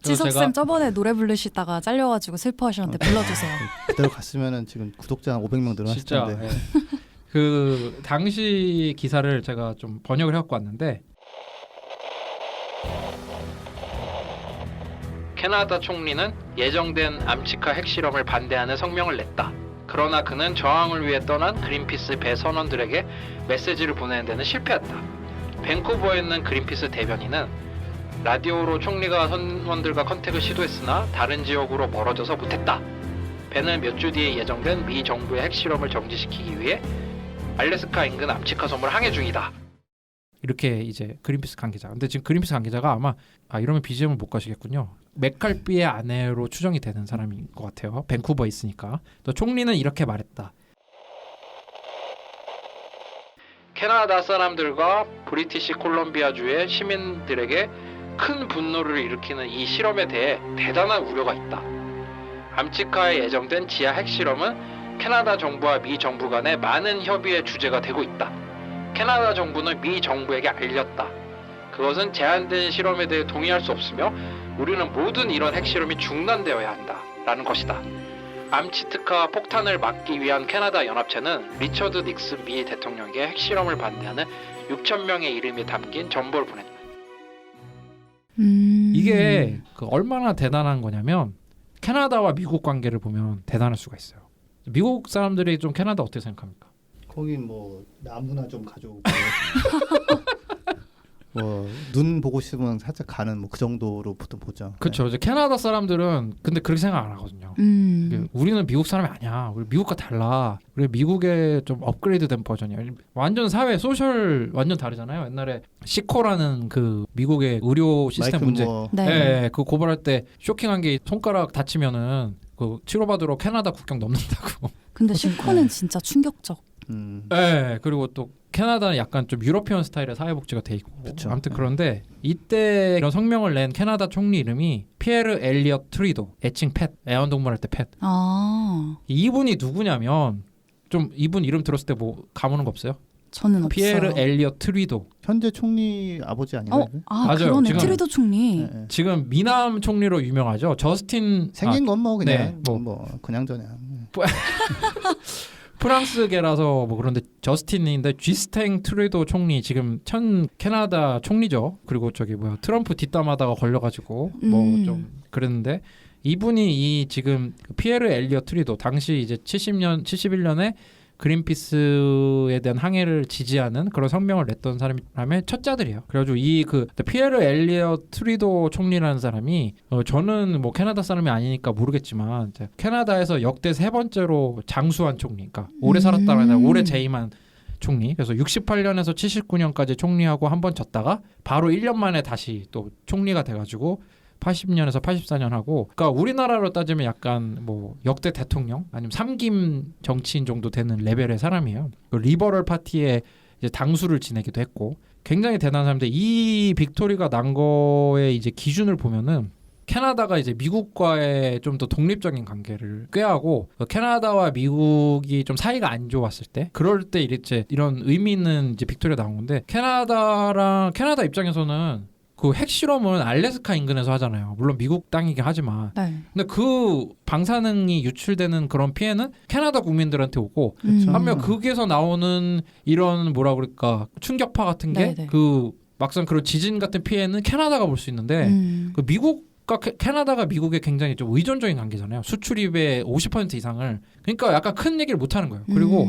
지석쌤 저번에 노래 부르시다가 잘려가지고 슬퍼하셨는데 불러주세요. 그대로 갔으면은 지금 구독자 한 500명 늘어났을 진짜 텐데. 예. 그 당시 기사를 제가 좀 번역을 해갖고 왔는데 캐나다 총리는 예정된 암치카 핵실험을 반대하는 성명을 냈다. 그러나 그는 저항을 위해 떠난 그린피스 배 선원들에게 메시지를 보내는 데는 실패했다. 밴쿠버에 있는 그린피스 대변인은 라디오로 총리가 선원들과 컨택을 시도했으나 다른 지역으로 멀어져서 못했다. 배는 몇 주 뒤에 예정된 미 정부의 핵실험을 정지시키기 위해 알래스카 인근 암치카 섬을 항해 중이다. 이렇게 이제 그린피스 관계자. 근데 지금 그린피스 관계자가 아마 이러면 BGM을 못 가시겠군요. 맥칼비의 아내로 추정이 되는 사람인 것 같아요. 밴쿠버에 있으니까. 또 총리는 이렇게 말했다. 캐나다 사람들과 브리티시 콜롬비아주의 시민들에게 큰 분노를 일으키는 이 실험에 대해 대단한 우려가 있다. 암치카에 예정된 지하 핵실험은 캐나다 정부와 미 정부 간의 많은 협의의 주제가 되고 있다. 캐나다 정부는 미 정부에게 알렸다. 그것은 제한된 실험에 대해 동의할 수 없으며 우리는 모든 이런 핵실험이 중단되어야 한다. 라는 것이다. 암치트카 폭탄을 막기 위한 캐나다 연합체는 리처드 닉슨 미 대통령에게 핵실험을 반대하는 6,000명의 이름이 담긴 전보를 보냈다. 이게 그 얼마나 대단한 거냐면 캐나다와 미국 관계를 보면 대단할 수가 있어요. 미국 사람들이 좀 캐나다 어떻게 생각합니까? 거기 뭐 나무나 좀 가져오고 뭐 눈 보고 싶으면 살짝 가는 뭐 그 정도로 보통 보죠. 그렇죠. 이제 캐나다 사람들은 근데 그렇게 생각 안 하거든요. 우리는 미국 사람이 아니야. 우리 미국과 달라. 우리 미국의 좀 업그레이드된 버전이야. 완전 사회 소셜 완전 다르잖아요. 옛날에 시코라는 그 미국의 의료 시스템 문제, 네, 그 고발할 때 쇼킹한 게 손가락 다치면은 그 치료받으러 캐나다 국경 넘는다고. 근데 시코는 진짜 충격적. 네, 그리고 또 캐나다는 약간 좀 유러피언 스타일의 사회복지가 돼 있고. 그쵸. 아무튼 그런데 이때 이런 성명을 낸 캐나다 총리 이름이 피에르 엘리엇 트리도, 애칭 팻, 애완동물 할 때 팻. 이분이 누구냐면 좀 이분 이름 들었을 때 뭐 감오는 거 없어요? 저는 없어요. 피에르 엘리엇 트리도. 현재 총리 아버지 아닌가요? 맞아요. 그러네. 지금, 트리도 총리. 네. 지금 미남 총리로 유명하죠. 저스틴 생긴 건 뭐 그냥 네, 뭐 그냥 저냥. 프랑스계라서 뭐 그런데 저스틴인데 쥐스탱 트루도 총리 지금 전 캐나다 총리죠. 그리고 저기 뭐야 트럼프 뒷담하다가 걸려가지고 뭐 좀 그랬는데 이분이 이 지금 피에르 엘리엇 트루도 당시 이제 71년에 그린피스에 대한 항해를 지지하는 그런 성명을 냈던 사람의 첫자들이에요. 그래가지고 이 그 피에르 엘리엇 트리도 총리라는 사람이 저는 뭐 캐나다 사람이 아니니까 모르겠지만 캐나다에서 역대 3번째로 장수한 총리, 그러니까 오래 살았다가 아니라 오래 재임한 총리. 그래서 68년에서 79년까지 총리하고 한 번 졌다가 바로 1년 만에 다시 또 총리가 돼가지고 80년에서 84년 하고, 그러니까 우리나라로 따지면 약간 뭐 역대 대통령 아니면 3김 정치인 정도 되는 레벨의 사람이에요. 그 리버럴 파티의 이제 당수를 지내기도 했고 굉장히 대단한 사람인데 이 빅토리가 난 거의 이제 기준을 보면은 캐나다가 이제 미국과의 좀 더 독립적인 관계를 꾀하고 캐나다와 미국이 좀 사이가 안 좋았을 때 그럴 때 이제 이런 의미 있는 이제 빅토리가 나온 건데 캐나다 입장에서는 그 핵실험은 알래스카 인근에서 하잖아요. 물론 미국 땅이긴 하지만. 네. 근데 그 방사능이 유출되는 그런 피해는 캐나다 국민들한테 오고 반면 거기에서 나오는 이런 뭐라 그럴까 충격파 같은 게 그 막상 그런 지진 같은 피해는 캐나다가 볼 수 있는데 그 미국과 캐나다가 미국에 굉장히 좀 의존적인 관계잖아요. 수출입의 50% 이상을. 그러니까 약간 큰 얘기를 못 하는 거예요. 그리고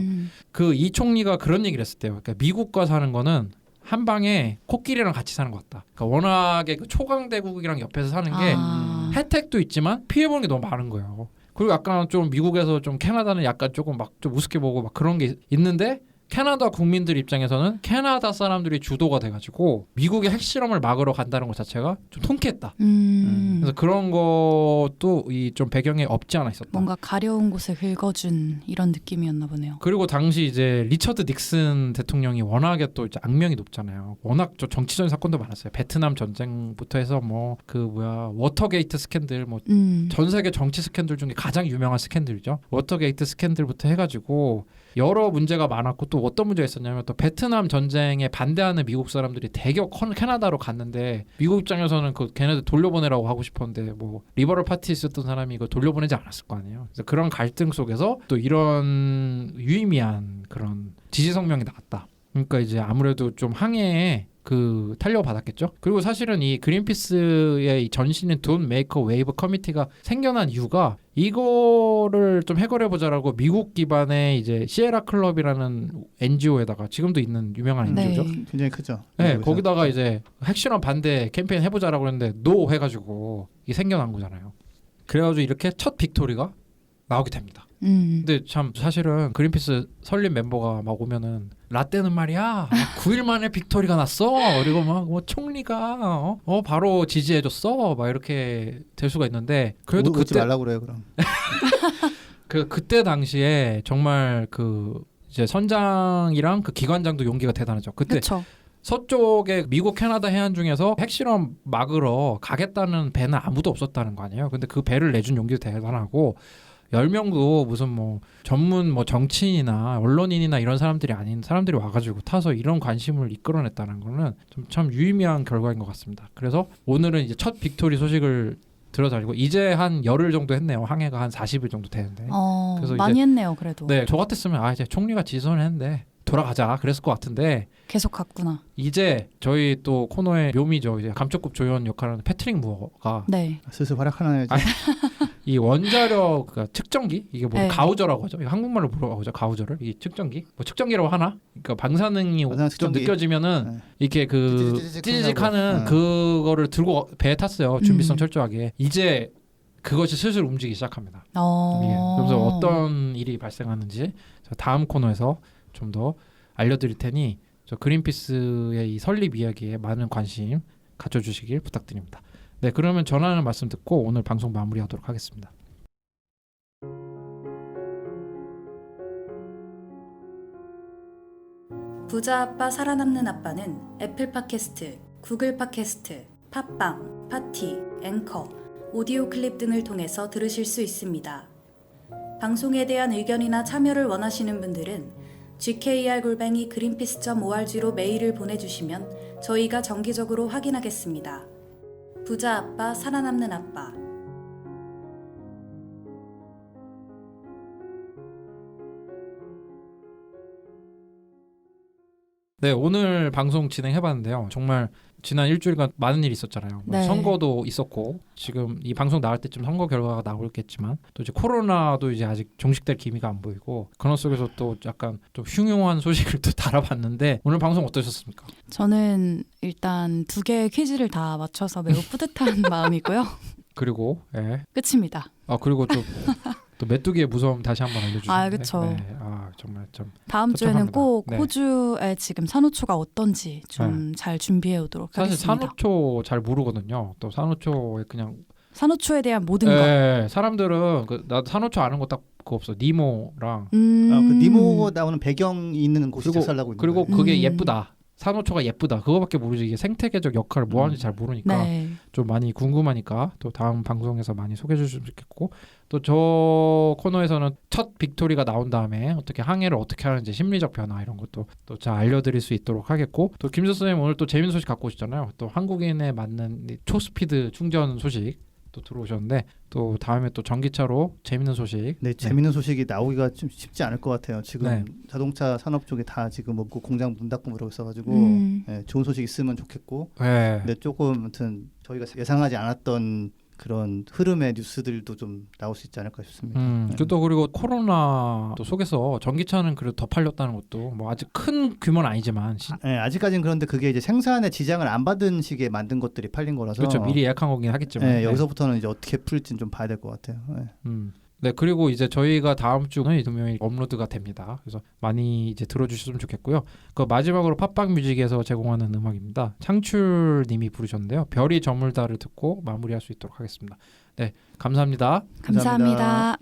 그 이 총리가 그런 얘기를 했을 때요. 그러니까 미국과 사는 거는 한 방에 코끼리랑 같이 사는 것 같다. 그러니까 워낙에 그 초강대국이랑 옆에서 사는 게 혜택도 있지만 피해보는 게 너무 많은 거예요. 그리고 약간 좀 미국에서 좀 캐나다는 약간 조금 막 좀 우습게 보고 막 그런 게 있는데 캐나다 국민들 입장에서는 캐나다 사람들이 주도가 돼가지고 미국의 핵실험을 막으러 간다는 것 자체가 좀 통쾌했다. 그래서 그런 것도 이 좀 배경에 없지 않아 있었다. 뭔가 가려운 곳에 긁어준 이런 느낌이었나 보네요. 그리고 당시 이제 리처드 닉슨 대통령이 워낙에 또 이제 악명이 높잖아요. 워낙 저 정치적인 사건도 많았어요. 베트남 전쟁부터 해서 뭐 그 뭐야 워터게이트 스캔들 뭐 전 세계 정치 스캔들 중에 가장 유명한 스캔들이죠. 워터게이트 스캔들부터 해가지고 여러 문제가 많았고 또 어떤 문제가 있었냐면 또 베트남 전쟁에 반대하는 미국 사람들이 대거 캐나다로 갔는데 미국 입장에서는 그 걔네들 돌려보내라고 하고 싶었는데 뭐 리버럴 파티 있었던 사람이 이거 돌려보내지 않았을 거 아니에요. 그래서 그런 갈등 속에서 또 이런 유의미한 그런 지지 성명이 나왔다. 그러니까 이제 아무래도 좀 항해에 그 탄력 받았겠죠. 그리고 사실은 이 그린피스의 이 전신인 Don't Make a Wave 커미티가 생겨난 이유가 이거를 좀 해결해보자라고 미국 기반의 이제 시에라 클럽이라는 NGO에다가 지금도 있는 유명한 NGO죠. 굉장히 크죠. 네, 거기다가 이제 핵실험 반대 캠페인 해보자라고 했는데 노 해가지고 이게 생겨난 거잖아요. 그래가지고 이렇게 첫 빅토리가 나오게 됩니다. 근데 참 사실은 그린피스 설립 멤버가 막 오면은 라떼는 말이야 9일 만에 빅토리가 났어. 그리고 막 뭐 총리가 바로 지지해줬어. 막 이렇게 될 수가 있는데 그래도 그때 말라고 그래요 그럼. 그때 당시에 정말 그 이제 선장이랑 그 기관장도 용기가 대단하죠. 그때 그쵸. 서쪽에 미국 캐나다 해안 중에서 핵실험 막으러 가겠다는 배는 아무도 없었다는 거 아니에요. 근데 그 배를 내준 용기도 대단하고 10명도 무슨 뭐 전문 뭐 정치인이나 언론인이나 이런 사람들이 아닌 사람들이 와가지고 타서 이런 관심을 이끌어냈다는 거는 좀 참 유의미한 결과인 것 같습니다. 그래서 오늘은 이제 첫 빅토리 소식을 들어다니고 이제 한 열흘 정도 했네요. 항해가 한 40일 정도 되는데. 그래서 많이 했네요. 그래도. 네, 저 같았으면 이제 총리가 지선을 했는데 돌아가자 그랬을 것 같은데 계속 갔구나. 이제 저희 또 코너의 묘미죠. 이제 감쪽급 조연 역할하는 패트릭 무어가 네. 슬슬 활약하나요? 이 원자력 그러니까 측정기 이게 뭐 네. 가우저라고 하죠. 이거 한국말로 뭐라고 하죠? 가우저를 이 측정기 뭐 측정기라고 하나? 그러니까 방사능이 방사능 좀 측정기. 느껴지면은 네. 이렇게 그 찌지직 찌직하는 하고. 그거를 들고 배에 탔어요. 준비성 음. 철저하게. 이제 그것이 슬슬 움직이기 시작합니다. 예. 어. 그래서 어떤 일이 발생하는지 저 다음 코너에서 좀 더 알려드릴 테니 저 그린피스의 이 설립 이야기에 많은 관심 가져주시길 부탁드립니다. 네, 그러면 전하는 말씀 듣고 오늘 방송 마무리하도록 하겠습니다. 부자 아빠 살아남는 아빠는 애플 팟캐스트, 구글 팟캐스트, 팟빵, 파티, 앵커, 오디오 클립 등을 통해서 들으실 수 있습니다. 방송에 대한 의견이나 참여를 원하시는 분들은 gkr@greenpeace.org로 메일을 보내주시면 저희가 정기적으로 확인하겠습니다. 부자 아빠 살아남는 아빠. 네, 오늘 방송 진행해봤는데요. 정말 지난 일주일간 많은 일이 있었잖아요. 뭐 네. 선거도 있었고 지금 이 방송 나올 때쯤 선거 결과가 나오겠지만 또 이제 코로나도 이제 아직 종식될 기미가 안 보이고 그런 속에서 또 약간 좀 흉흉한 소식을 또 달아봤는데 오늘 방송 어떠셨습니까? 저는 일단 2개의 퀴즈를 다 맞춰서 매우 뿌듯한 마음이고요. 그리고 끝입니다. 그리고 또 메뚜기의 무서움 다시 한번 알려주시는데 아, 그쵸. 정말 좀 다음 주에는 처참합니다. 꼭 네. 호주의 지금 산호초가 어떤지 좀 잘 준비해 오도록 사실 하겠습니다. 산호초 잘 모르거든요. 또 산호초에 그냥 산호초에 대한 모든 것. 사람들은 나 산호초 아는 거 딱 그거 없어. 니모랑 그 니모가 나오는 배경이 있는 곳이 그리고- 살라고 있는 그리고 거예요. 그게 예쁘다. 산호초가 예쁘다. 그거밖에 모르지. 이게 생태계적 역할을 뭐 하는지 잘 모르니까 네. 좀 많이 궁금하니까 또 다음 방송에서 많이 소개해 주시면 좋겠고 또 저 코너에서는 첫 빅토리가 나온 다음에 어떻게 항해를 어떻게 하는지 심리적 변화 이런 것도 또 잘 알려드릴 수 있도록 하겠고 또 김수 선생님 오늘 또 재밌는 소식 갖고 오시잖아요. 또 한국인에 맞는 이 초스피드 충전 소식 또 들어오셨는데 또 다음에 또 전기차로 재밌는 소식 네, 재밌는 소식이 나오기가 좀 쉽지 않을 것 같아요. 지금 네. 자동차 산업 쪽에 다 지금 뭐 공장 문 닫고 그러고 있어가지고 좋은 소식 있으면 좋겠고. 네. 근데 조금 아무튼 저희가 예상하지 않았던 그런 흐름의 뉴스들도 좀 나올 수 있지 않을까 싶습니다. 또 그리고 코로나 또 속에서 전기차는 그래도 더 팔렸다는 것도 뭐 아직 큰 규모는 아니지만 아직까지는 그런데 그게 이제 생산에 지장을 안 받은 식의 만든 것들이 팔린 거라서 그렇죠. 미리 예약한 거긴 하겠지만 여기서부터는 이제 어떻게 풀지는 좀 봐야 될 것 같아요. 네, 그리고 이제 저희가 다음 주는 분명히 업로드가 됩니다. 그래서 많이 이제 들어주셨으면 좋겠고요. 그 마지막으로 팟빵 뮤직에서 제공하는 음악입니다. 창출님이 부르셨는데요. 별이 저물다를 듣고 마무리할 수 있도록 하겠습니다. 네, 감사합니다. 감사합니다.